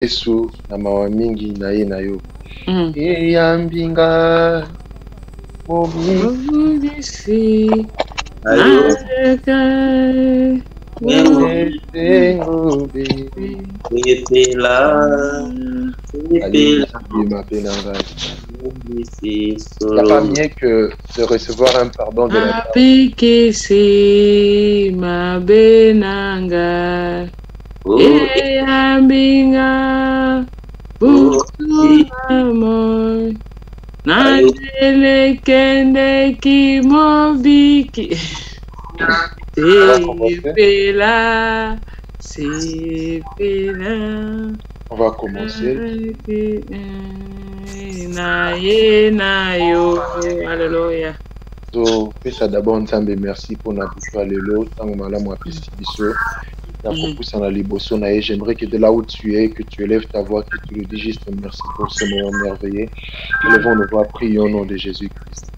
Yesu na mawa mingi na ye na yo. Eyambinga Mobisi il n'y a pas mieux que de recevoir un pardon de la part. On va commencer. Alléluia. So, pesa d'abord nzambe merci pour na bouche lelo tango malamu apesi biso na poussa na liboso na ye. J'aimerais que de là où tu es, que tu élèves ta voix, que tu le dis juste merci pour ce moment merveilleux. Élevons nos voix, prions au nom de Jésus-Christ.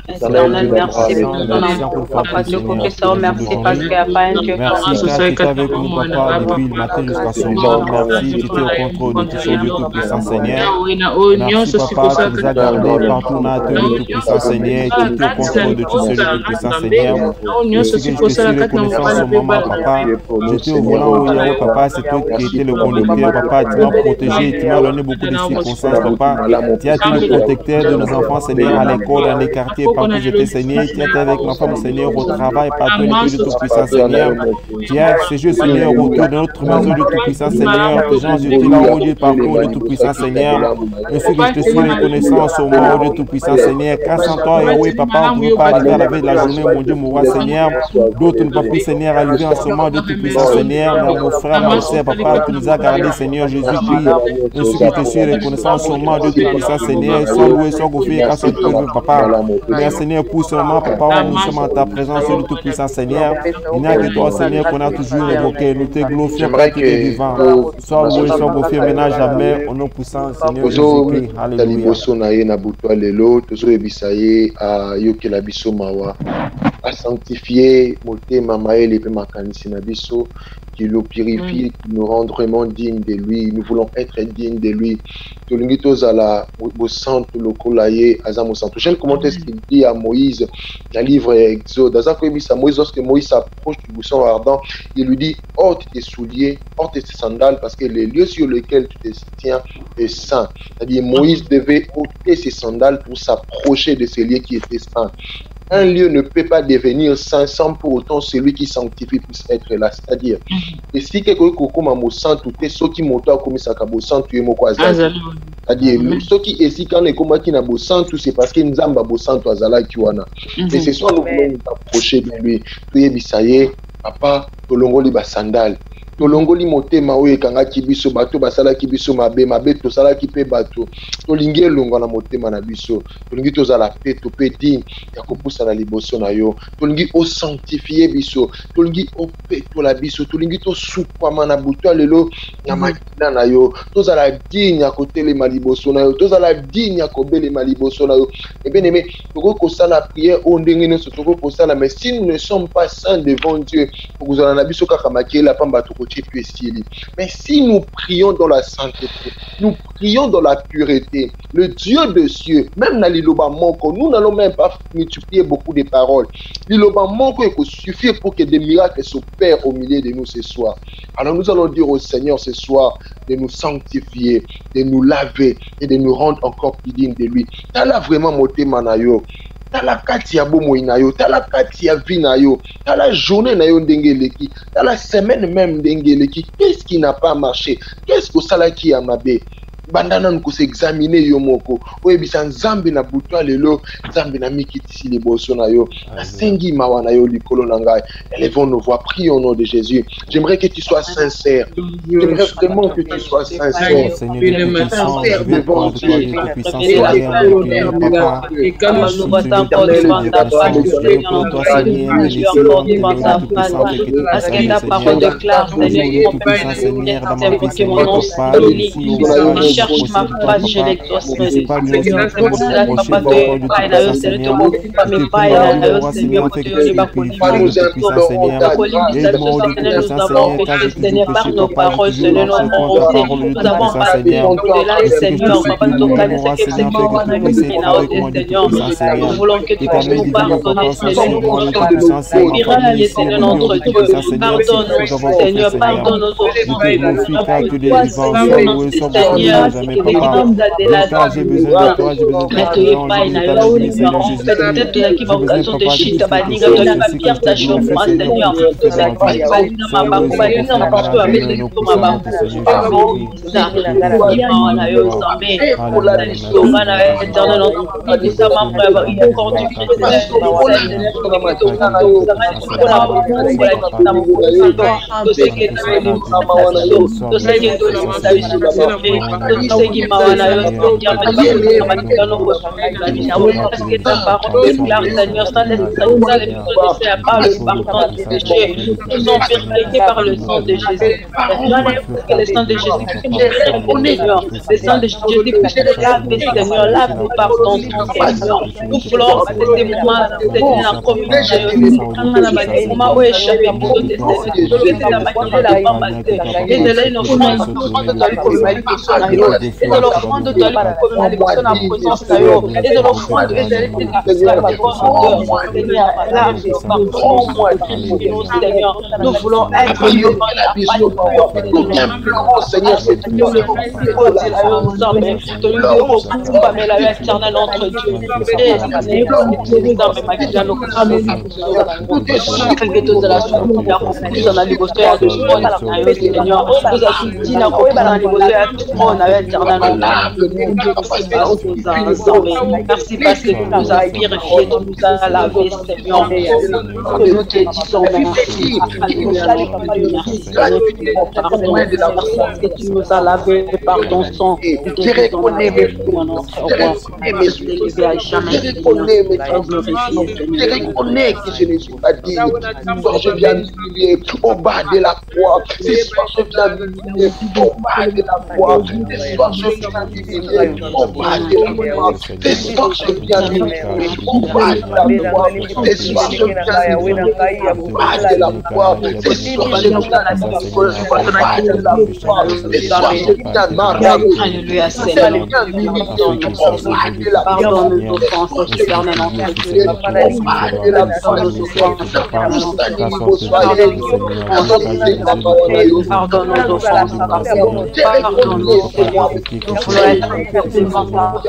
Éternel, merci pour ton amour, papa Dieu, professeur, merci parce qu'il n'y a pas un Dieu comme merci, car tu es avec nous, papa, depuis le matin jusqu'à ce moment. Merci, tu étais au contrôle de tout ce Dieu tout-puissant, Seigneur. Merci, papa, tu nous as gardés partout, on a tenu tout-puissant, Seigneur. Tu étais au contrôle de tout ce Dieu tout-puissant, Seigneur. Merci que je te suis reconnaissant ce moment, papa. J'étais au volant au Yahweh, papa, c'est toi qui étais le conducteur, papa. Tu m'as protégé, tu m'as donné beaucoup de circonstances, papa. Tu as été le protecteur de nos enfants, Seigneur, à l'école, dans les quartiers, partout j'étais, Seigneur. Tu étais avec ma femme, Seigneur, au travail, partout, le Dieu tout-puissant, Seigneur. Tu as séché, Seigneur, autour de notre maison, Dieu tout-puissant, Seigneur. Tes gens, j'étais là, au Dieu, partout, Dieu tout-puissant, Seigneur. Merci que je te suis reconnaissant au moment, Dieu tout-puissant, Seigneur. Car sans toi, oui, papa, on ne peut pas arriver à la veille de la journée, mon Dieu, mon roi, Seigneur. D'autres ne peuvent plus, Seigneur, arriver en ce moment, Dieu tout-puissant, Seigneur. Mais mon frère, mon sœur, papa, tu nous as gardés, Seigneur Jésus-Christ. Merci que je te suis reconnaissant au moment, Dieu tout-puissant, Seigneur. Sois loué, sois glorifié, car c'est toi, papa. Merci, Seigneur, pour ce moment, papa, nous sommes en ta présence, Dieu tout-puissant, Seigneur. Il n'y a que toi, Seigneur, qu'on a toujours évoqué. Nous te glorifions, Père, tu es vivant. Sois loué, sois glorifié, maintenant, jamais, au nom puissant, Seigneur Jésus-Christ. Alléluia. À sanctifier motema maele pe makanisi na biso, qui le purifie, qui nous rend vraiment dignes de lui. Nous voulons être dignes de lui. Tolingi tozala bo santo lokolaye azamo santo. J'aime comment est-ce qu'il dit à Moïse dans le livre Exode. Dans Moïse, lorsque Moïse s'approche du buisson ardent, il lui dit ôte tes souliers, ôte tes sandales, parce que les lieux sur lesquels tu te tiens est saint. C'est-à-dire Moïse devait ôter ses sandales pour s'approcher de ces lieux qui étaient saints. Un lieu ne peut pas devenir saint sans pour autant celui qui sanctifie puisse être là. C'est-à-dire, et si quelqu'un comme un mot saint, tout est ce qui monte comme ça, saint, tu es mon quoi. C'est-à-dire, ce qui est si quand les combats qui n'a beau saint, tout c'est parce qu'il nous a beau saint, toi, Zala, qui wana. Et c'est soit nous voulons nous approcher de lui. Tu es bisaye, papa, tolongoli ba sandal. Tolongoli motema oyo ekangaki biso bato basalaki biso mabe tosalaki pe bato tolingi elongo na motema na biso tolingi tozala pe tope digne ya kopusa na liboso na yo tolingi osanctifie biso tolingi opetola biso tolingi tosukwama na butu lelo na makila na yo tozala digne ya kotelema liboso na yo tozala digne ya kobelema liboso na yo et bien aimé toko kosala prière o ndenge nyonso toko kosala mais si nous ne sommes pas saints devant Dieu okozala na biso kaka makila pamba toko. Mais si nous prions dans la sainteté, nous prions dans la pureté, le Dieu de cieux, même dans l'Iloba Monko, nous n'allons même pas multiplier beaucoup de paroles. L'Iloba Monko il suffit pour que des miracles s'opèrent au milieu de nous ce soir. Alors nous allons dire au Seigneur ce soir de nous sanctifier, de nous laver et de nous rendre encore plus dignes de lui. T'as vraiment moté manayo. T'as la kati ya bomo inayo, t'as la kati ya vie nayo, t'as la journée nayo ndengeleki, t'as la semaine même ndengeleki. Qu'est-ce qui n'a pas marché? Qu'est-ce que ça là qui a mabé? Bandana nous s'examiner yo moko. Oye bisa nzambe na butwa lelo, nzambe na mikitisi liboso na yo. Na sengi mawa na yo likolo na ngai. Élevons nos voix, prions au nom de Jésus. J'aimerais que tu sois sincère. J'aimerais vraiment que tu sois sincère. Sincère devant Dieu. Et comme nous votons pour le mandat, parce que ta parole déclare, Seigneur, cherche ma face, je l'exauce. C'est pour cela que papa te paille, Seigneur, me paille, Seigneur, Seigneur, par nos paroles, Seigneur, nous avons parlé au-delà, Seigneur, papa, nous voulons que tu puisses nous pardonner, Seigneur, notre Dieu, pardonne-nous, Seigneur, pardonne-nous, par le sang de Jésus. Que le sang de Jésus le sang de Jésus puisse laver, Seigneur, lave-nous par ton sang, Seigneur. Nous voulons ces moments, Seigneur, la communauté, moment où échapper pour te Seigneur, la femme, et de là, une offrande de toi, et de l'offrande de toi, et de l'offrande de Seigneur, nous voulons être Seigneur, c'est l'éternel notre Dieu. Merci parce que tu nous as purifié, tu nous as lavé, Seigneur. Nous te disons merci. Parce que tu nous as lavé par ton sang. Je reconnais mes fautes. Je reconnais que je ne suis pas digne. Je viens d'humilier au bas de la croix. Ce soir, je viens d'humilier au bas de la croix. Ce soir, je viens d'humilier au bas de la croix. Ce soir, je viens d'humilier au bas de la croix. Ce soir, je viens d'humilier au bas de la croix. Ce soir, je viens Alléluia, Seigneur. Pardonne nos offenses, éternel notre Dieu. Pardonne nos offenses, pardonne-nous, Seigneur. Nous voulons être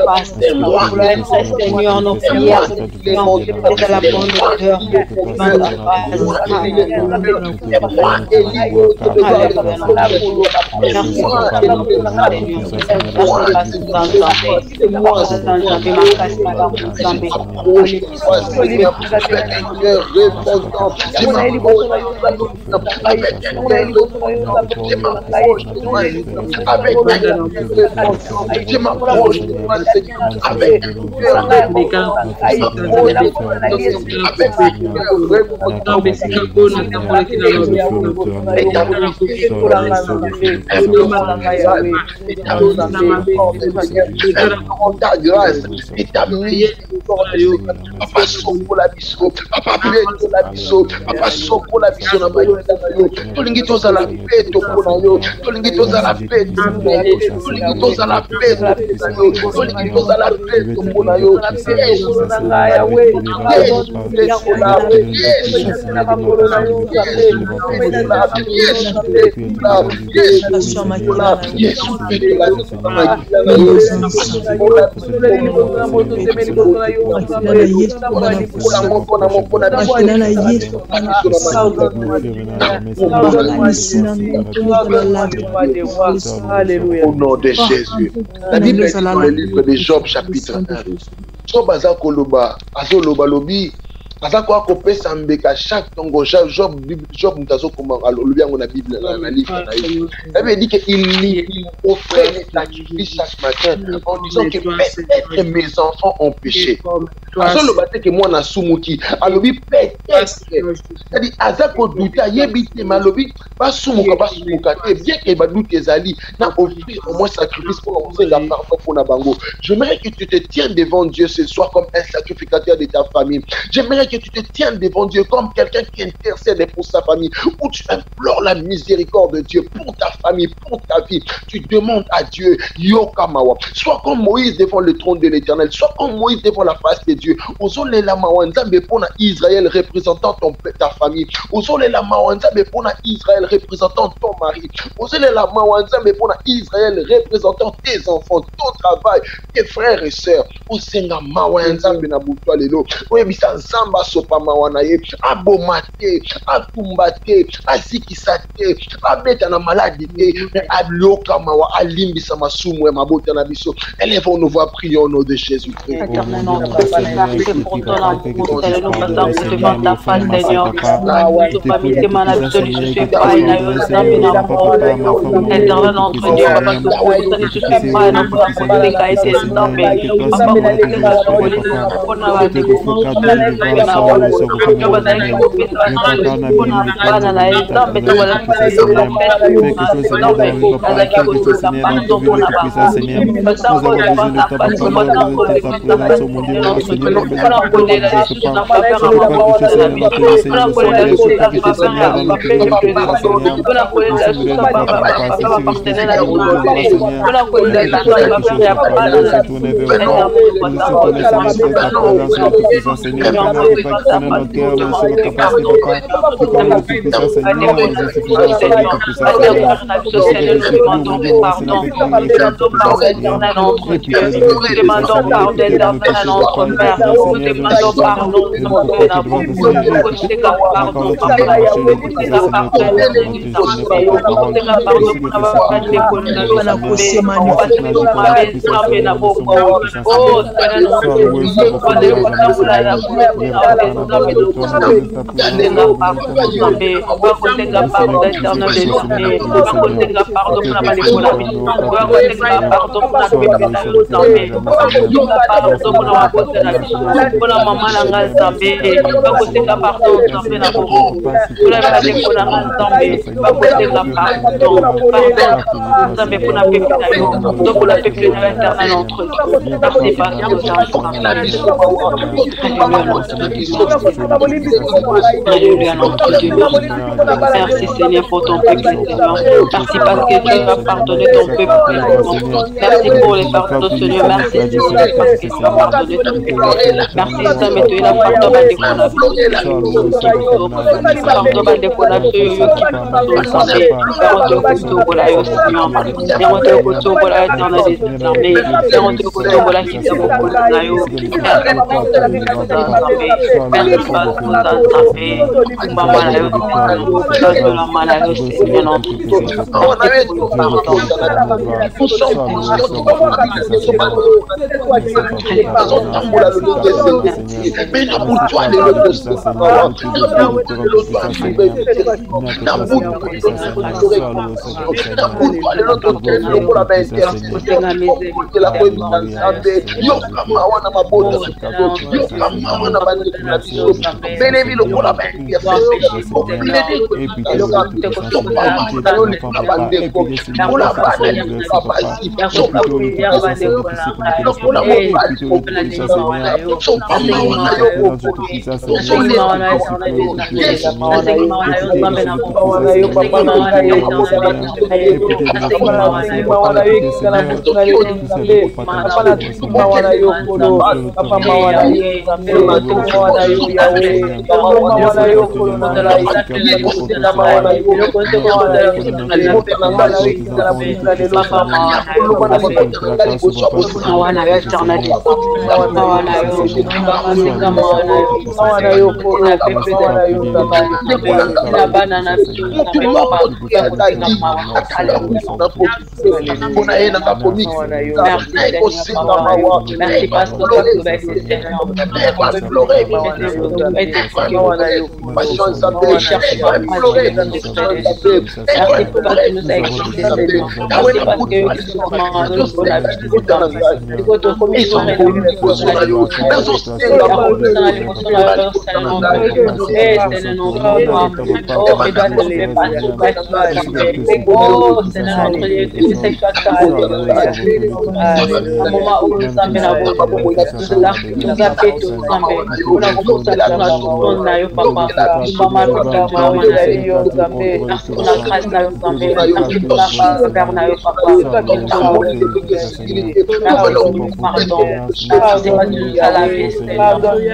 face, nous voulons être, Seigneur, nos prières, de la bonne odeur, ta grâce et ta miséricorde, Papa soko la biso, Papa pleto la biso, Papa soko la biso na bayo na yo, tolingi toza la paix tokona yo, tolingi toza la paix tokona yo, tolingi toza la paix tokona yo, tolingi toza la paix tokona yo, Yesu na ngaya we, Yesu na au nom de Jésus. La Bible est dans le livre de Job chapitre 1. Job aza koloba, azo loba lobi, Aza quoi couper sambeka chaque tongo Job mutazo comment alors le bien on a Bible dans livre ça veut dire qu'il offrait des sacrifices chaque matin en disant que peut-être mes enfants ont péché. Parce le baté que moi na sumuki alobi peut-être c'est-à-dire aza ko douta yebite malobi pas sumuka te bien que ba doute ezali na offrir au moins sacrifice pour offrir la parfois pour na bango. J'aimerais que tu te tiennes devant Dieu ce soir comme un sacrificateur de ta famille. J'aimerais que tu te tiennes devant Dieu comme quelqu'un qui intercède pour sa famille, où tu implores la miséricorde de Dieu pour ta famille, pour ta vie. Tu demandes à Dieu, Yokamawa. Sois comme Moïse devant le trône de l'Éternel, sois comme Moïse devant la face de Dieu. Ozole la mawanzambe pona Israël représentant ta famille. Ozole la mawanzambe pona Israël représentant ton mari. Ozole la mawanzambe pona Israël représentant tes enfants, ton travail, tes frères et sœurs. Osenga mawanzambe na butwa lelo. Oyebisa nzamba sopa mawana ye abomate atumbate asikisate abeta na maladie mais abloka mawa alimbisa masumu ya mabota na biso. Élevons nos voix, prions au nom de Jésus-Christ. Éternel notre Père, merci pour ton amour, Seigneur, nous passons devant ta face, Seigneur. Toute famille qui m'a absolu, je suis pas une éternel notre Dieu, papa, que pour je suis pas une politique a été stoppée. Papa, merci Seigneur pour ton peuple, Seigneur. Merci parce que tu vas pardonner ton peuple. Merci pour les pardons, Seigneur. Merci Seigneur parce que tu vas pardonner ton peuple. Merci Seigneur, mais tu es la pardon de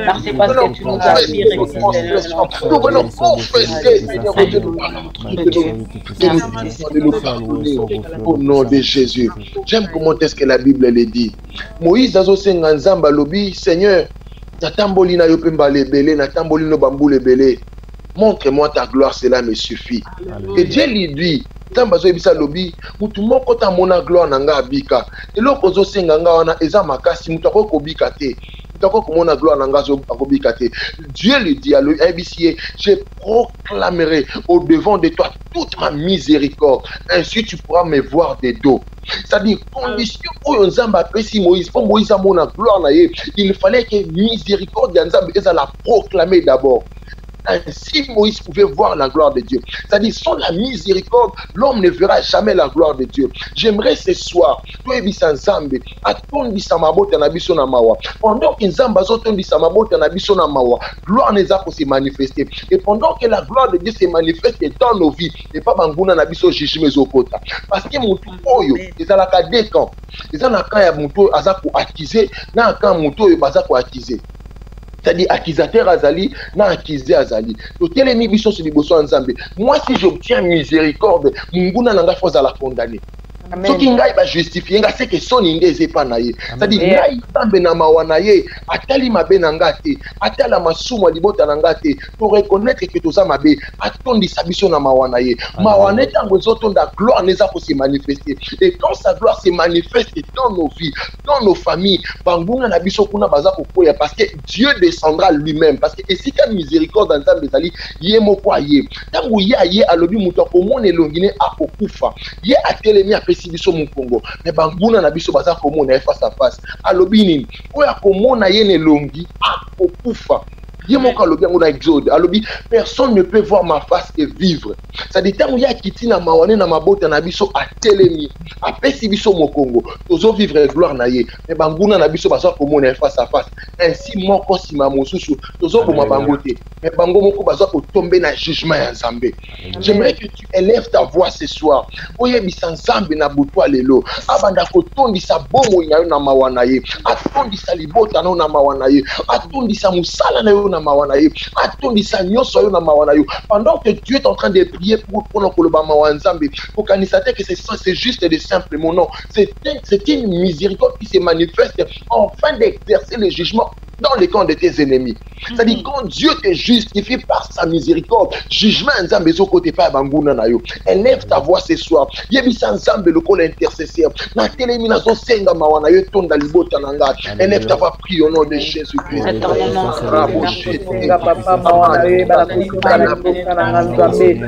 Merci parce que tu nous aspires au nom de Jésus. J'aime comment est-ce que la Bible le dit. Moïse a senga nzamba lobi Seigneur, natamboli na yo pemba lebele, natamboli no bambu lebele. Montre-moi ta gloire, cela me suffit. Et Dieu lui dit, Tambazo ebisa lobi, mutu moko ta mona gloire nanga abika. Eloko zo senga nga wana eza makasi mutu akoko bika te. Dieu lui dit à l'Abissier, je proclamerai au devant de toi toute ma miséricorde. Ainsi tu pourras me voir des dos. C'est-à-dire, condition où Nzamba pesi Moïse, pour Moïse a mon gloire, il fallait que miséricorde Nzamba la proclamer d'abord. Ainsi Moïse pouvait voir la gloire de Dieu. C'est-à-dire, sans la miséricorde, l'homme ne verra jamais la gloire de Dieu. J'aimerais ce soir, pendant que Nzamba gloire ne va pas se manifester. Et pendant que la gloire de Dieu se manifeste dans nos vies, et pas Banguna Nabiso Jishime Zokota. Parce que Moutou Oyo, ils ont la cadé quand. Ils ont la quand Moutou Azako accusé, n'a quand Moutou Bazako accusé. C'est-à-dire accusateur Azali, na accusé Azali. Donc quel est mission sur les besoins ensemble. Moi si j'obtiens miséricorde, Munguna nanga faut la condamner. Ce qui va justifier, c'est que son ingé pas naïe. C'est-à-dire naïe tambe na mawanaye, atali mabe nangate, atala masuma libota nangate, pour reconnaître que tout ça mabe, atondi sabiso na mawanaye. Mawane tango zoto da gloire n'est pas se manifester. Et quand sa gloire se manifeste dans nos vies, dans nos familles, bangunga na biso kuna baza kokoya parce que Dieu descendra lui-même parce que si ka miséricorde dans ta bezali, yé moko yé. Tango yé yé alobi muto ko mone longine akokufa. Yé atelemi a biso mu Congo mais banguna na biso baza komona face à face alobi nini oya komona ye ne longi akokufa Yemoka lobi yango na Exode alobi personne ne peut voir ma face et vivre. Ça dit tant ya kiti na mawane na mabota na biso atelemi apesi biso mokongo tozo vivre gloire na ye mais banguna na biso baza komona face à face ainsi moko sima mosusu tozo boma bangote mais bango moko baza ko tomber na jugement ya Nzambe. J'aimerais que tu élèves ta voix ce soir oyebisa Nzambe na butwa lelo abanda ko tondisa bomo na yo na mawana ye atondisa libota na mawana ye atondisa musala na yo na mawana ye atondisa nyonso yo na mawana yo pendant que tu es en train de prier pour koloba mawana Nzambe pour kanisate que c'est juste de simple mon nom c'est une miséricorde qui se manifeste afin d'exercer le jugement dans le camp de tes ennemis. C'est-à-dire quand Dieu te justifie par sa miséricorde, jugement Nzambe zo côté pa banguna na yo. Élève ta voix ce soir. Yebisa Nzambe le col intercesseur. Na telemi na zo senga mawana yo tonda libota nanga. Élève ta voix, prie au nom de Jésus-Christ. Papa mawana yo bala kukuta na Nzambe.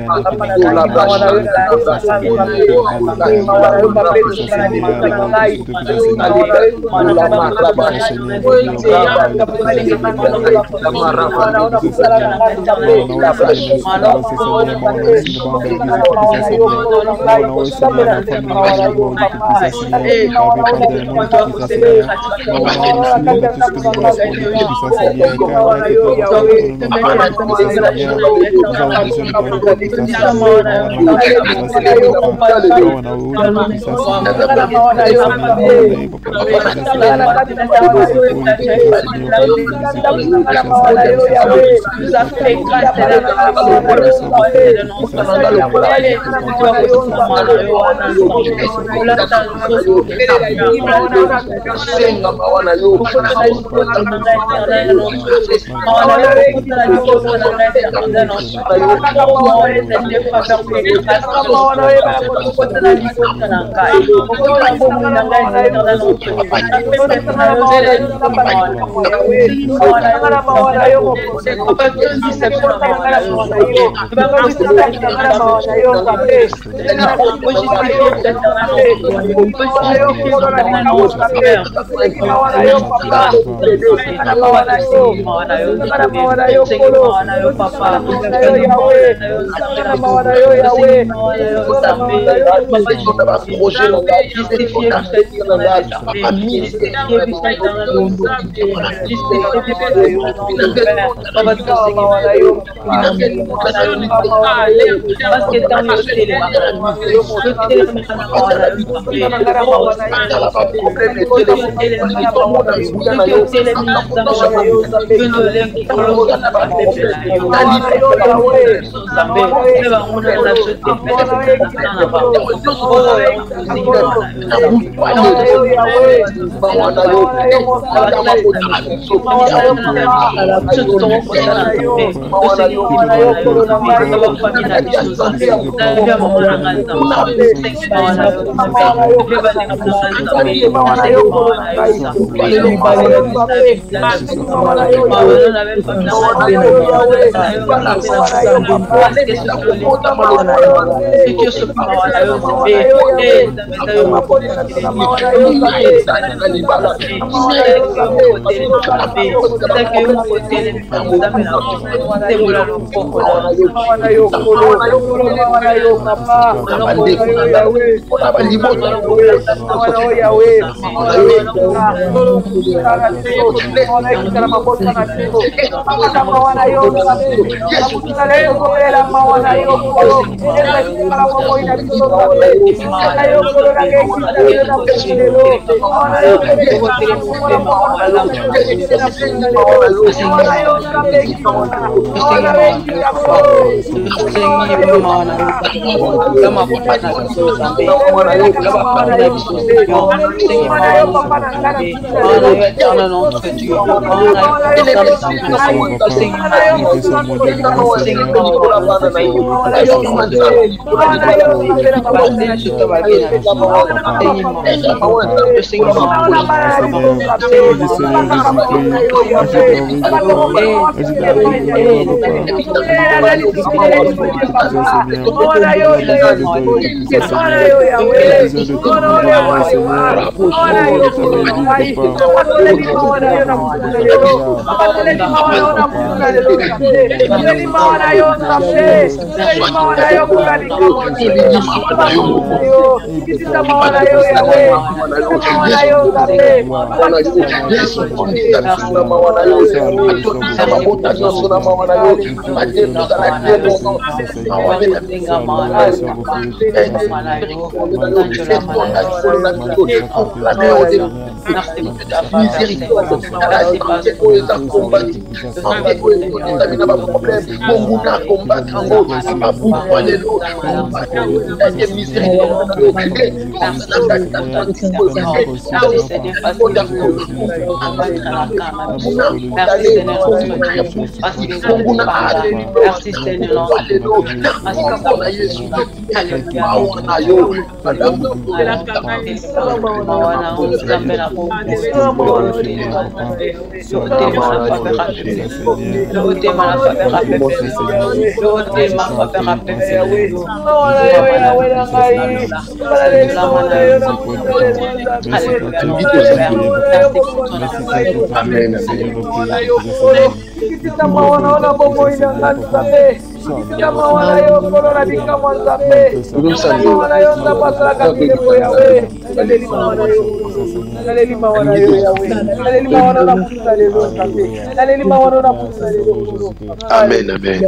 Amen, amen.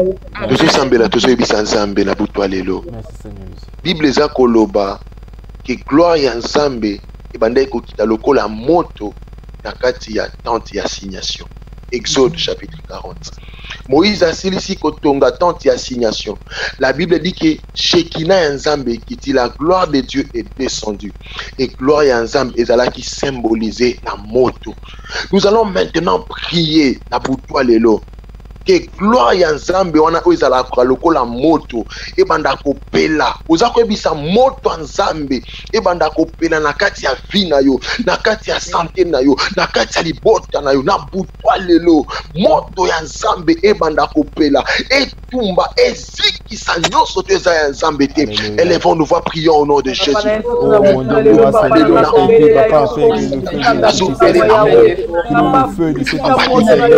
Tozo sambela tozo ebisa nzambe na butu alelo. Bible eza koloba ke gloire ya nzambe ebandai kokita lokola moto na kati ya tente ya assignation. Exode chapitre 40. Moïse asilisi kotonga tente ya assignation. La Bible dit que Shekinah ya nzambe kiti, la gloire de Dieu est descendue. Et gloire ya nzambe ezala qui symbolisait la moto. Nous allons maintenant prier na butu alelo. que gloire ya nzambe wana oyo ezalaka lokola moto ebanda kopela oza koyebisa moto ya nzambe ebanda kopela na kati ya vie na yo na kati ya santé na yo na kati ya libota na yo na butwa lelo moto ya nzambe ebanda kopela etumba ezikisa nyonso to eza ya nzambe te. Élevons nos voix, prions au nom de Jésus. Oh mon Dieu, nous va célébrer, papa, afin que le feu du Seigneur dans ma vie,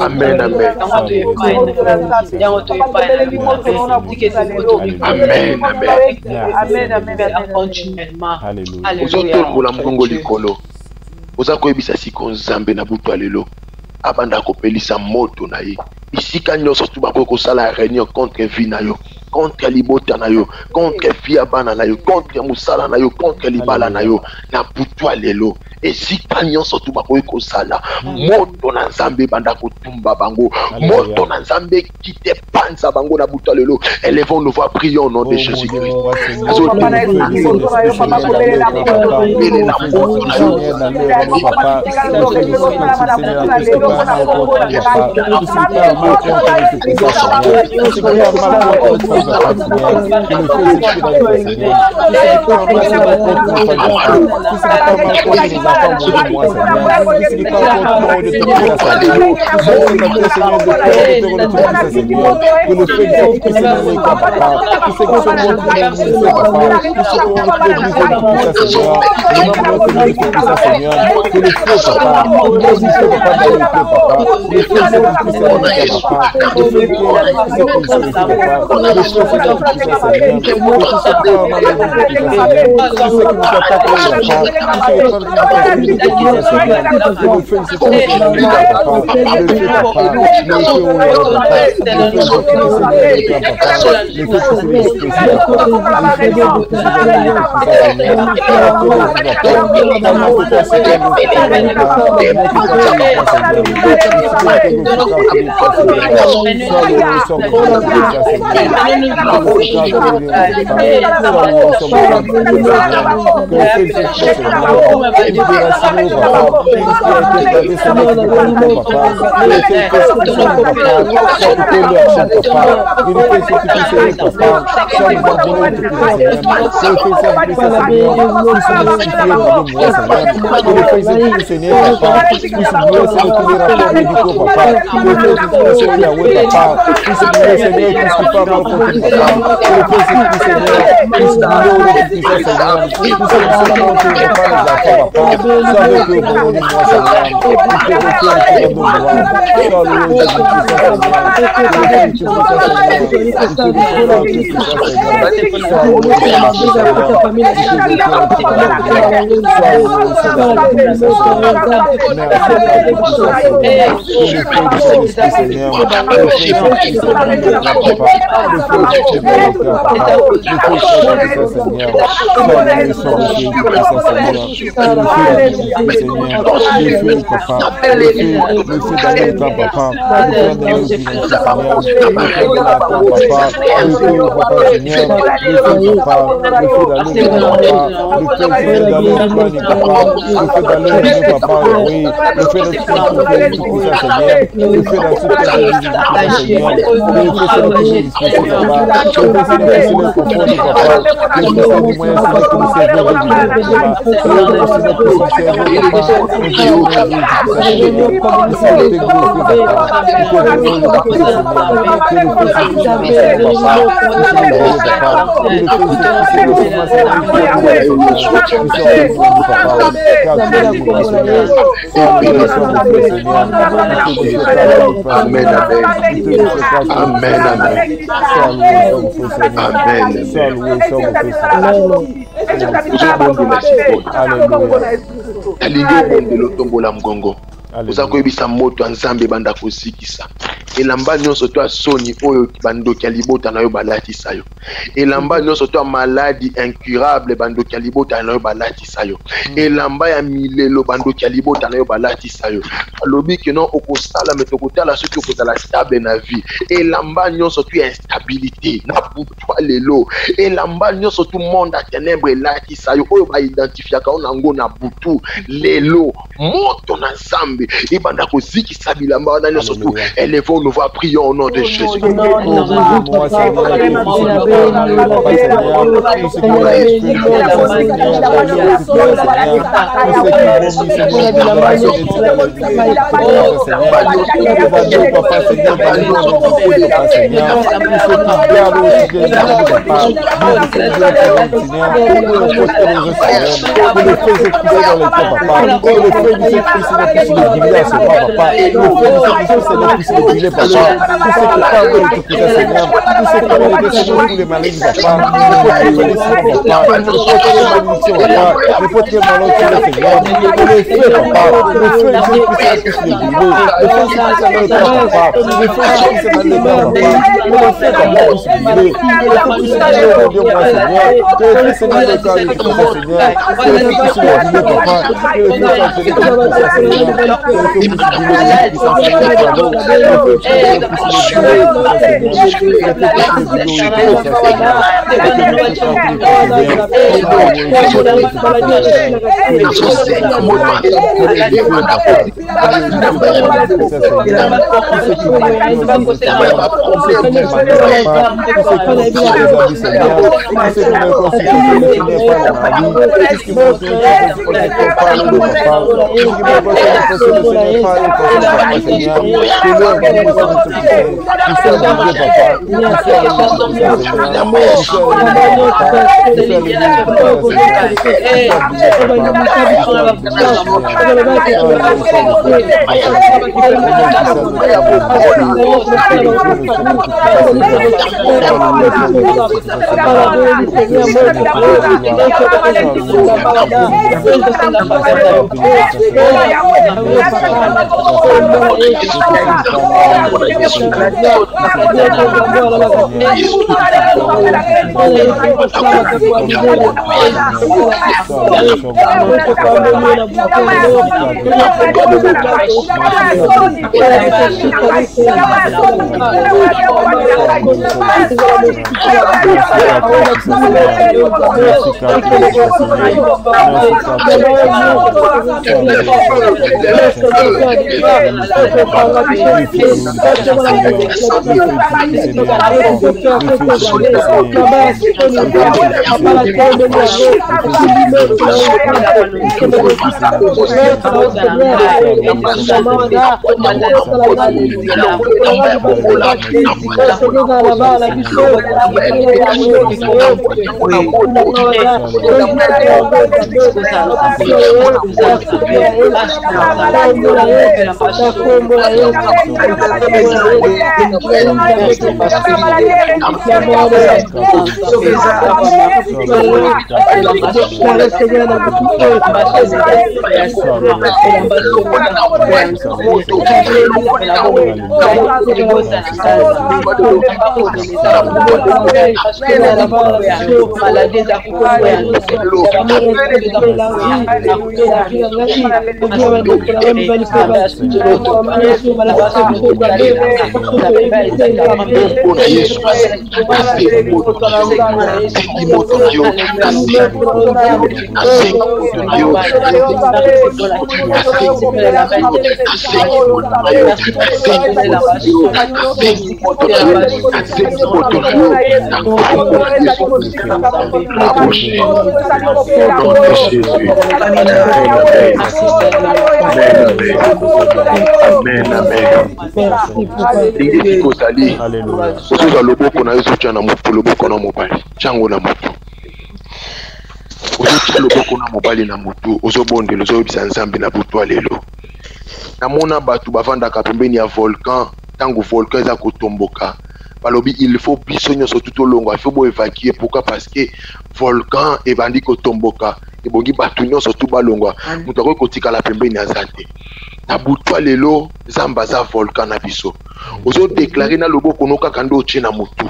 Amen, amen. Oza koyebisa siko nzambe na butu alelo abanda kopelisa moto na ye isika nyonso tu bakoki kosala réunion contre vie na yo contre libota na yo, contre fiabana na yo, contre musala na yo, contre libala na yo, na butwa lelo. Et si kanyon sotu bakoy ko sala, moto na nzambe banda kotumba bango, moto na nzambe kite panza bango na butwa lelo. Élevons nos voix, prions au nom de Jésus-Christ. Uza koyebisa moto nzambe banda kosikisa elamba nyonso to asoni oyo bandoki libota na yo balatisa yo elamba nyonso to maladi incurable bandoki libota na yo balatisa yo elamba ya milelo bandoki libota na yo balatisa yo alobi ke non okosala metokotala soki okozala stable na vie elamba nyonso to instabilité na butwa lelo elamba nyonso to monde à ténèbres elatisa yo oyo ba identifiaka onango na butu lelo moto na nzambe ibanda kozikisa bilamba wana nyonso to élevons nous va prier au nom de Jésus. Papa. Tout ce qui parle de Tout-Puissant Seigneur, tout ce qui parle de Seigneur, tous les maladies, Papa, n'importe quelle maladie, Seigneur, le feu, Papa, le feu de Jésus-Christ sur le bureau, le feu de Jésus-Christ sur le corps, Papa, le feu de Jésus-Christ sur le corps, Papa, le feu, Papa, pour se brûler, le feu qui se brûle au Dieu, moi, Seigneur, que le Seigneur, le corps, le Tout-Puissant Seigneur, que le feu qui se brûle, Papa, que le feu qui se brûle, namona batu bavandaka pembeni ya volcan tango volcan eza kotomboka balobi il faut biso nyonso tout olongo il faut bo évacuer pourquoi parce que volcan ebandi kotomboka ebongi batu nyonso tout balongwa mutu akoki kotikala pembeni ya zante na butu lelo zamba za volcan na biso ozo déclarer na loboko no kaka ndo otie na mutu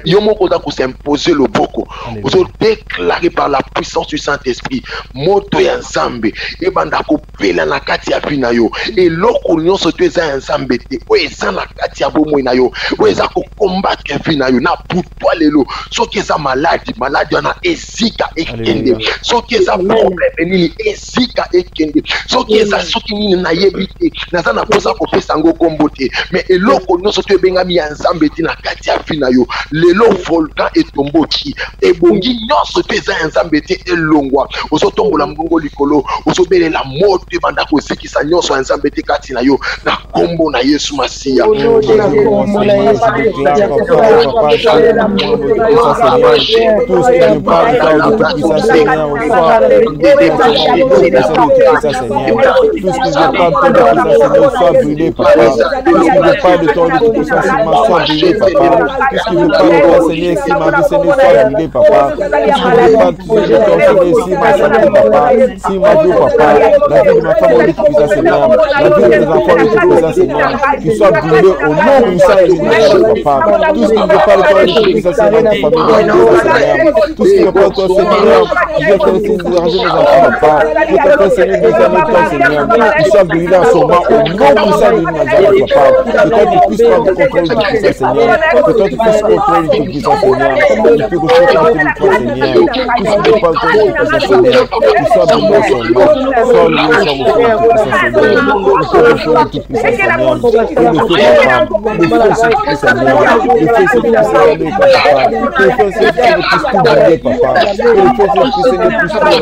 yo moko za ko s'imposer loboko ozo déclarer par la puissance du Saint-Esprit moto ya nzambe ebanda kopela na kati ya bina yo eloko nyonso to eza ya nzambe te o eza na kati ya bomoi na yo o eza ko combattre bina yo na butu lelo soki eza maladi wana ezika ekende soki eza problème nini ezika ekende soki eza soki nini na yebite naza na posa ko pesa ngo kombo te mais eloko nyonso to ebengami ya nzambe te na kati ya bina yo lelo volcan etomboki ebongi nyonso to eza ya nzambe te elongwa ozotombola mbongo likolo ozobelela moto ebanda kozikisa nyonso ya nzambe te kati na yo na kombo na Yesu Masiya. ton Tout-Puissant, Seigneur, sois brûlé, Papa. Tout ce qui ne veut pas de toi, le Tout-Puissant, Seigneur, sois brûlé, Papa. Tout ce qui ne veut pas de toi, Seigneur, si ma vie, Seigneur, sois brûlé, Papa. Tout ce qui ne veut pas de toi, Seigneur, si ma santé, Papa, si ma vie, Papa, la vie de ma femme, le Tout-Puissant, Seigneur, la vie de mes enfants, le Tout-Puissant, Seigneur, qui soit brûlé au nom du Saint et du Papa. Tout ce qui ne veut pas de toi, le Tout-Puissant, Seigneur, ta famille, le Tout-Puissant, Seigneur, tout ce qui ne veut pas de toi, Seigneur, qui veut faire essayer de déranger mes enfants, Papa, je t'appelle, Seigneur, des années de toi, Seigneur, qui soit brûlé en ce moment au nom du Saint et du Nazareth, Papa. Que toi, tu puisses prendre le contrôle du Tout-Puissant, Seigneur, que toi, tu puisses contrôler le Tout-Puissant, Seigneur, et que tu puisses contrôler le Tout-Puissant, Seigneur, tout ce qui ne veut pas de toi, le Tout-Puissant, Seigneur, qui soit brûlé en ce moment, soit loué, soit mon frère, le Tout-Puissant, Seigneur, le feu de feu, le Tout-Puissant, Seigneur, et le feu, Papa, le feu, Seigneur, le feu, c'est qui s'est allé, Papa, que le feu, c'est qui ne puisse tout brûler, Papa, que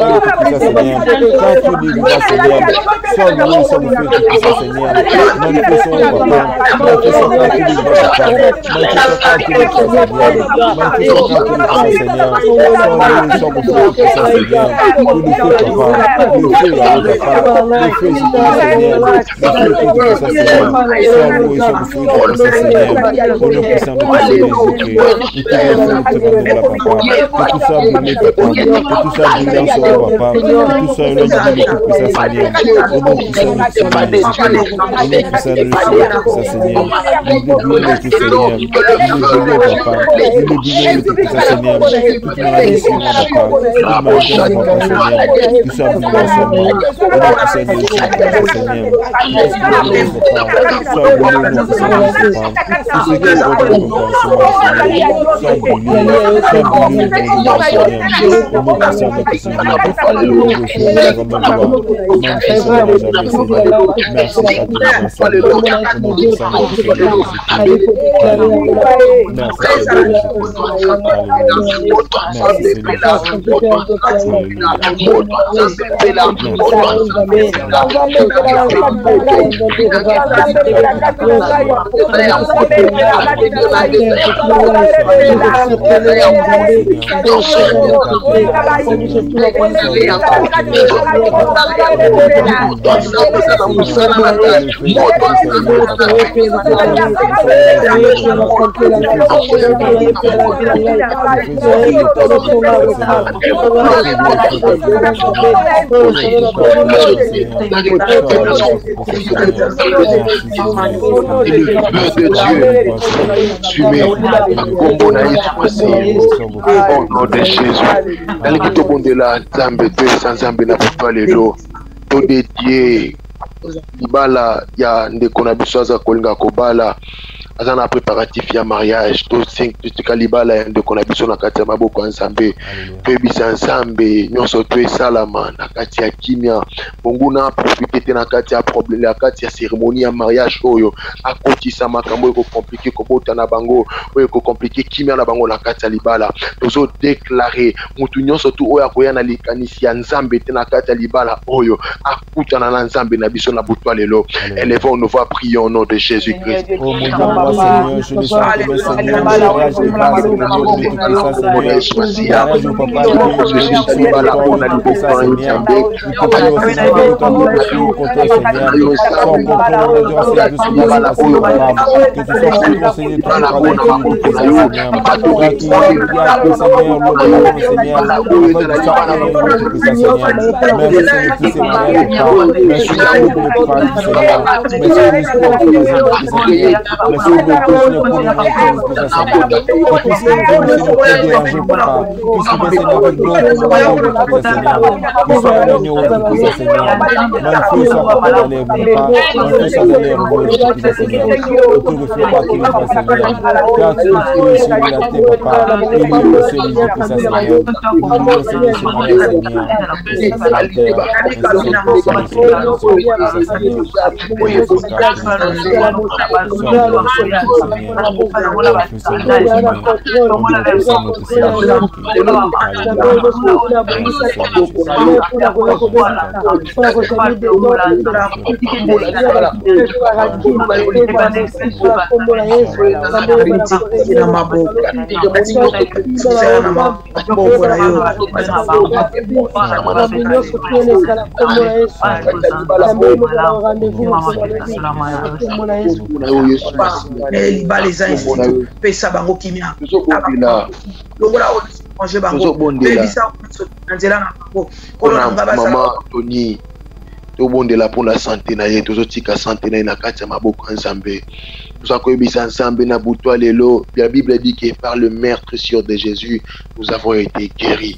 le feu, c'est qui Seigneur, puisse tout brûler, le Tout-Puissant, Seigneur, quand tu délivres, Seigneur, sois loué, soit mon frère, le Tout-Puissant, Seigneur, manifestons, Papa, manifestons quand tu délivres, Papa, manifestons quand tu délivres, Seigneur, manifestons quand tu délivres, Seigneur, sois loué, soit mon frère, le Tout-Puissant, Seigneur, que le feu, Papa, le feu, Papa, le feu, c'est qui, Seigneur, le feu, Tout-Puissant, Seigneur, sois loué, soit mon frère, le Tout-Puissant, Seigneur, au nom puissant de Jésus-Christ, et que tout soit brûlé, Papa, que tout soit brûlé en ce moment, Papa, que tout soit éloigné du Tout-Puissant, Seigneur, au nom puissant de Jésus-Christ, au nom puissant de Tout-Puissant, Seigneur, il est brûlé, tout Seigneur, il est brûlé, Papa, il est brûlé, le Tout-Puissant, Seigneur, toute maladie sur moi, Papa, toute maladie sur moi, Seigneur, que soit brûlé en ce moment, au nom puissant de Jésus-Christ, Seigneur, est-ce que je veux, Papa, soit brûlé au nom puissant de Jésus, Papa, tout ce qui est au nom de mon Seigneur, soit brûlé, au nom de mon Seigneur, au nom puissant de Jésus, merci, libala ya ndeko na biso aza kolinga kobala aza na préparatif ya mariage to 5 kalibala ya ndeko na biso na kati ya maboko ya Nzambe toyebisa Nzambe nyonso to esalama na kati ya kimia bonguna profite te na kati ya problème ya kati ya cérémonie ya mariage oyo akotisa makambo eko compliqué kobota na bango oyo eko compliqué kimia na bango na kati ya libala tozo déclarer mutu nyonso to oyo akoya na likanisi ya Nzambe te na kati ya libala oyo akutana na Nzambe na biso na butwa lelo. Élevons nos voix, prions au nom de Jésus-Christ. Oh mon Dieu, Seigneur, je le chante, mais Seigneur, mariage de grâce, au nom de Tout-Puissant, Seigneur. Mariage au papa, je suis sur la porte, on a dit ça, Seigneur. Nous te prions, Seigneur, que ton nom te prie contre Seigneur. Sois en contrôle de Dieu, Seigneur, de ce qui va se passer, que tu sois contrôle, Seigneur, tout par la Tout-Puissant, Seigneur. Quand tu as appelé, Seigneur, l'homme, Seigneur, afin que tu sois honoré, Tout-Puissant, Seigneur. Merci, Seigneur, tous ces mariages, merci pour le paradis, Seigneur. Merci pour le sport, Seigneur. Merci pour le Seigneur, pour le Tout-Puissant, Seigneur. Et tout ce qui vient, Seigneur, pour déranger, Papa. Tout ce qui vient, Seigneur, avec d'autres, Tout-Puissant, Seigneur. Que soit éloigné au Tout-Puissant, Seigneur. Manifeste soit Papa dans les repas. Manifeste soit dans les repas, Tout-Puissant, Seigneur. Ne te refais pas qu'il soit, Seigneur. Car tu es sur la terre, Papa. Et lui, le Seigneur, Tout-Puissant, Seigneur. Pour nous, Seigneur, ce matin, Seigneur. Et sur la terre, tobondela pour la santé na ye tozotika santé na ye na kati ya maboko nzambe tozakoyebisa nzambe na butwa lelo. La Bible dit que par le meurtre de Jésus nous avons été guéris.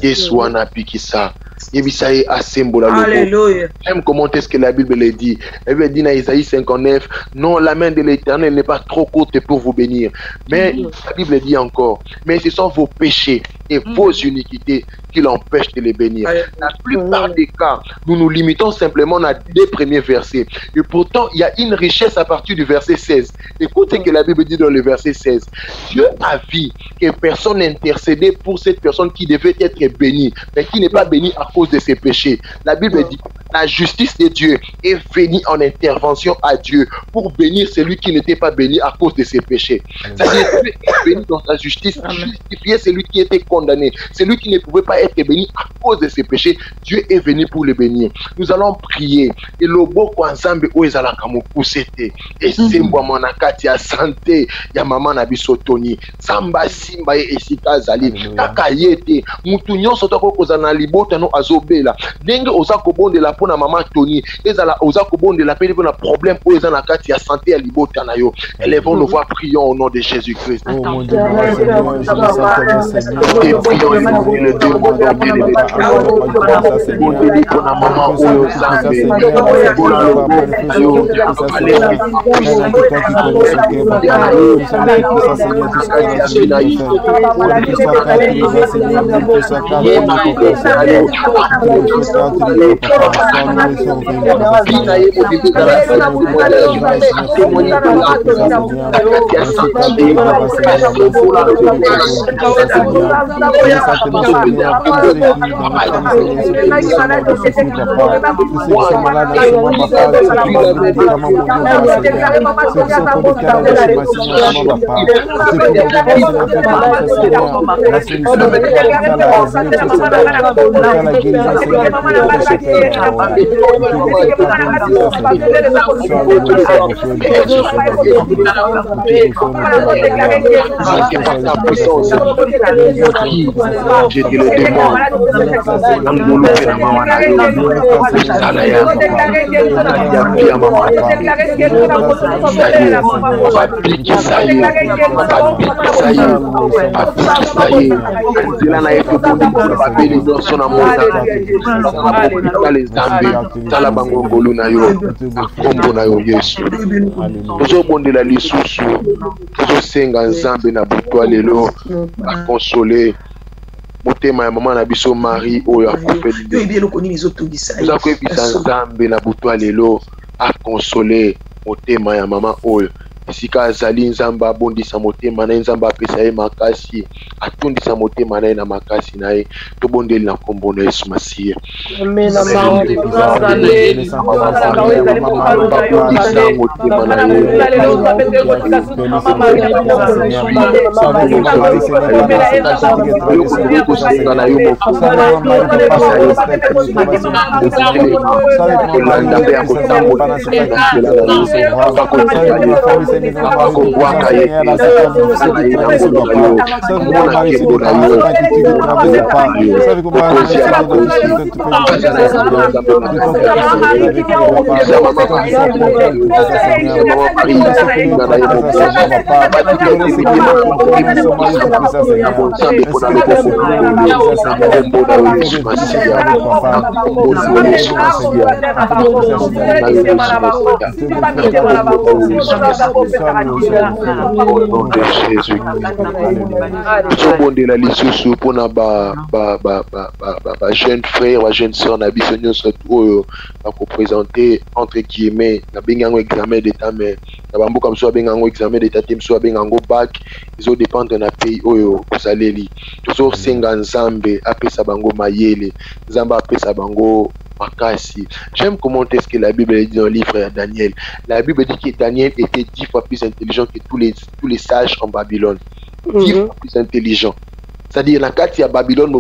Yesu wana pikisa yebisaye asembola lobo. Alléluia. Même comment est-ce que la Bible le dit? Elle veut dire dans Isaïe 59, non, la main de l'Éternel n'est pas trop courte pour vous bénir. Mais la Bible dit encore, mais ce sont vos péchés et vos iniquités qui l'empêchent de les bénir. La plupart des cas, nous nous limitons simplement à 2 premiers versets. Et pourtant, il y a une richesse à partir du verset 16. Écoutez ce que la Bible dit dans le verset 16. Dieu a vu que personne n'intercédait pour cette personne qui devait être bénie, mais qui n'est pas bénie à cause de ses péchés. La Bible dit la justice de Dieu est venue en intervention à Dieu pour bénir celui qui n'était pas béni à cause de ses péchés. C'est-à-dire que Dieu est béni dans sa justice, justifier celui qui était condamné, celui qui ne pouvait pas être béni à cause de ses péchés. Dieu est venu pour le bénir. Nous allons prier. Et le beau kwanzambe oezala kamukusete. Et sembwa monakati ya santé ya mama na biso Tony. Samba simba e esika zali. Kaka yete mutu nyonso toko kozana libota no azobela. Denge oza kobondela pona mama Tony. Ezala oza kobondela pe na problème oezana kati ya santé ya libota na yo. Élevons nos voix, prions au nom de Jésus-Christ. Oh mon Dieu, J'étais le démon. Consoler motema ya mama na biso Marie oyo akufeli toza koyebisa nzambe na butwa lelo akonsoler motema ya mama oyo esika azali nzambe abondisa motema na ye, nzambe apesa ye makasi, atondisa motema na ye na makasi na ye. Tobondeli na kombo na Yesu Masiya. Au nom de Jésus. Sobondela lisusu pona ba jeune frère, ba jeune sœur na biso nyonso oyo ba ko présenter entre guillemets na bengango examen d'état mais na bamboka mso bengango examen d'état te mso bengango bac izo dépendre na pays oyo kozaleli tozo senga nzambe apesa bango mayele nzambe apesa bango makasi. J'aime comment est-ce que la Bible dit dans le livre de Daniel. La Bible dit que Daniel était 10 fois plus intelligent que tous les sages en Babylone. 10 fois plus intelligent. C'est-à-dire, la carte à Babylone,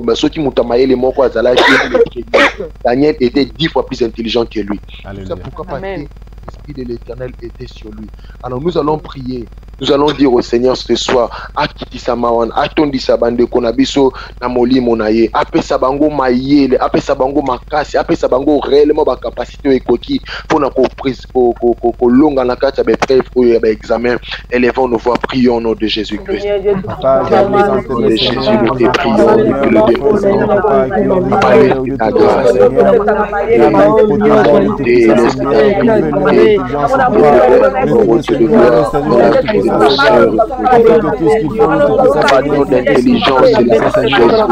Daniel était 10 fois plus intelligent que lui. C'est pourquoi parce que l'Esprit de l'Éternel était sur lui. Alors nous allons prier. Nous allons dire au Seigneur ce soir, Akiti Samawan, Atondi Sabande Konabiso, Namoli Monaye, Ape Sabango Mayele, Ape Sabango Makasi, Ape Sabango réellement ma capacité et coquille pour la prise au long à la carte avec preuve ou examen. Élevons nos voix, prions au nom de Jésus-Christ. De Jésus, nous te prions, nous te le déposons. Ta grâce, d'intelligence et de sagesse.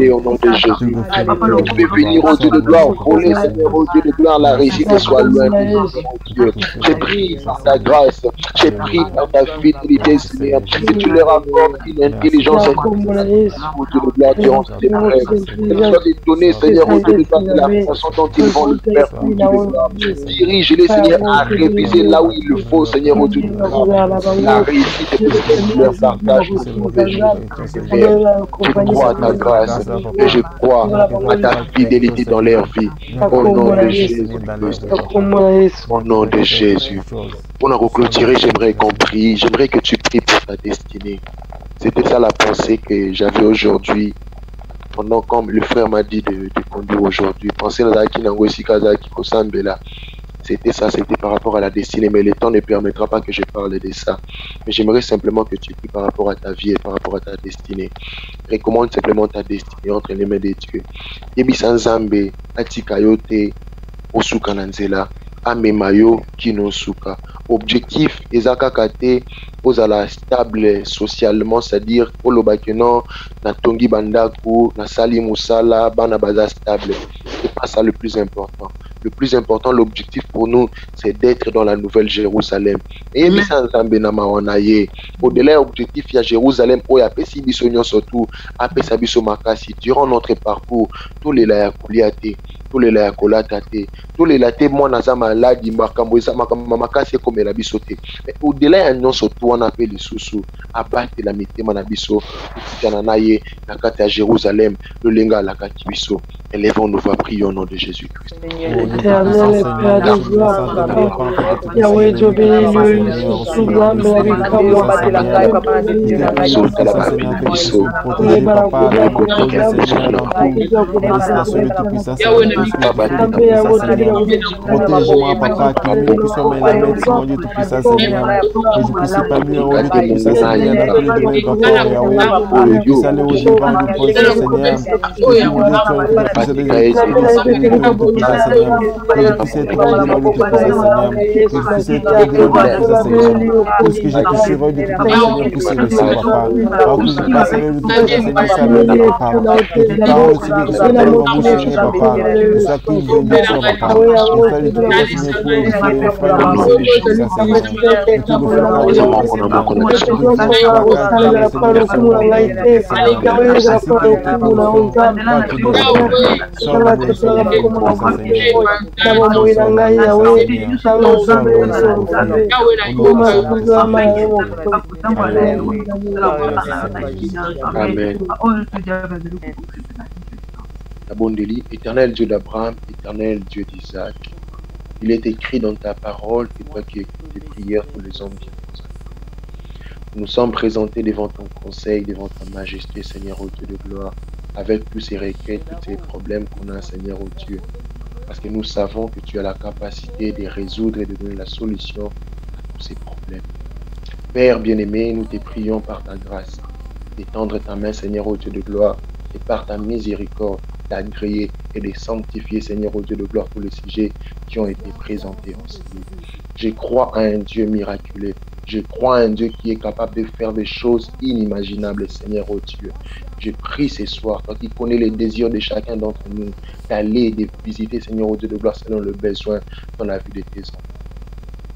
Au nom de Jésus. Tu peux venir au Dieu de gloire, voler, Seigneur, au Dieu de gloire, la réussite soit loin de nous, Dieu. J'ai pris par ta grâce, j'ai pris par ta fidélité, Seigneur, que tu leur apportes une intelligence au Dieu de gloire durant tes prêts. Que tu sois donné, Seigneur, au Dieu de gloire, de la façon dont ils vont le faire, au Dieu de gloire. Dirige-les, Seigneur, à réviser là où il le faut, Seigneur, au Dieu de gloire. La réussite est de leur partage, au nom de Jésus. Je crois à ta grâce et je crois à ta fidélité dans leur vie. Au nom de Jésus. Au nom de Jésus. Pour nous clôturer, j'aimerais qu'on prie. J'aimerais que tu pries pour ta destinée. C'était ça la pensée que j'avais aujourd'hui. Pendant comme le frère m'a dit de conduire aujourd'hui. Pensez à la c'était ça, c'était par rapport à la destinée, mais le temps ne permettra pas que je parle de ça. Mais j'aimerais simplement que tu pries par rapport à ta vie et par rapport à ta destinée. Recommande simplement ta destinée entre les mains de Dieu. Yebisan Zambe, Atikayote, Osuka Nanzela, Amemayo, Kinosuka. Objectif, Ezaka Kate, Ozala stable socialement, c'est-à-dire, Olobakeno, Natongi Bandaku, Nasali Musala, Banabaza stable. C'est pas ça le plus important. Le plus important, l'objectif pour nous, c'est d'être dans la nouvelle Jérusalem. Et au-delà l'objectif, il y a Jérusalem, où il y a surtout, durant notre parcours, tous les layakuliate, tous les layakolatate, tous les latés, moi, naza maladi, mamakasi comme la bisote. Mais au-delà, il y a surtout, on appelle les sous-sous, abattre la mété, manabiso, kananaye, nakata Jérusalem, le lenga la katibiso. Élevons nos voix, prions au nom de Jésus-Christ. Éternel et Père de gloire, Yahweh, Dieu béni, nous sous l'âme de la vie, protège-moi, papa, que nous sommes la médecine, mon Dieu tout-puissant, Seigneur. Que je puisse épanouir, mon Dieu tout-puissant, Seigneur, dans le domaine de ton Yahweh. Que je puisse aller au Jéhovah, mon Dieu, Seigneur. Que je puisse être que je puisse être dans le tout puissant, Seigneur. Que je puisse être dans le tout puissant, Seigneur. Tout ce que j'ai touché, Seigneur, puisse le ciel, papa. Alors que je passerai le tout puissant, Seigneur, ça me dit, papa. Que tu parles aussi de ça, Seigneur, papa. Que ça qui nous dit, papa. Que ça lui tout puissant, Seigneur, pour les frères, Seigneur. Que tu nous feras parler, Seigneur. Amen. Abondeli, éternel Dieu d'Abraham, éternel Dieu d'Isaac, Il est écrit dans ta parole que toi qui écoutes tes prières, tous les hommes viennent. Nous sommes présentés devant ton conseil, devant ta majesté, Seigneur, ô Dieu de gloire, avec tous ces requêtes, tous ces problèmes qu'on a, Seigneur, ô Dieu. Parce que nous savons que tu as la capacité de résoudre et de donner la solution à tous ces problèmes. Père bien-aimé, nous te prions par ta grâce, d'étendre ta main, Seigneur, ô Dieu de gloire, et par ta miséricorde, d'agréer et de sanctifier, Seigneur, ô Dieu de gloire, tous les sujets qui ont été présentés en ce livre. Je crois à un Dieu miraculeux. Je crois à un Dieu qui est capable de faire des choses inimaginables, Seigneur, ô Dieu. Je prie ce soir, toi qui connais les désirs de chacun d'entre nous, d'aller et de visiter, Seigneur, ô Dieu de gloire, selon le besoin dans la vie de tes enfants.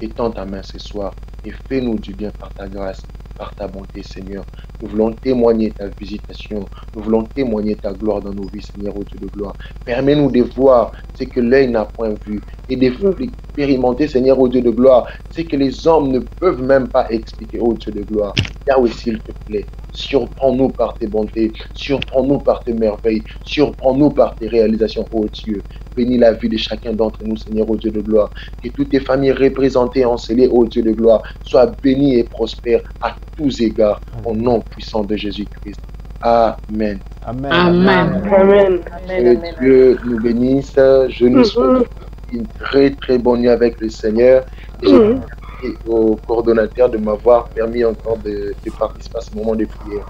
Étends ta main ce soir et fais-nous du bien par ta grâce, par ta bonté, Seigneur. Nous voulons témoigner ta visitation. Nous voulons témoigner ta gloire dans nos vies, Seigneur, ô Dieu de gloire. Permets-nous de voir ce que l'œil n'a point vu et d'expérimenter, Seigneur, ô Dieu de gloire, ce que les hommes ne peuvent même pas expliquer, ô Dieu de gloire. Yahweh, s'il te plaît, surprends-nous par tes bontés, surprends-nous par tes merveilles, surprends-nous par tes réalisations, ô Dieu. Bénis la vie de chacun d'entre nous, Seigneur, ô Dieu de gloire. Que toutes tes familles représentées, enseignées, ô Dieu de gloire, soient bénies et prospères à tous égards, au nom puissant de Jésus-Christ. Amen. Amen. Amen. Amen. Que Dieu nous bénisse. Je nous souhaite une très très bonne nuit avec le Seigneur. Et je remercie au coordonnateur de m'avoir permis encore de participer à ce moment de prière.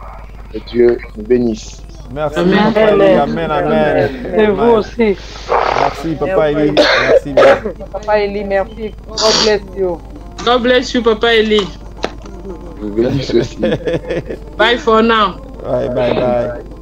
Que Dieu nous bénisse. Merci, Amen. Papa Eli. Amen, amen. Et vous aussi. Merci, Papa Eli. Merci. Papa Eli, merci. God bless you. God bless you, Papa Eli. Vous bénisse aussi. Bye for now. Bye, bye, bye.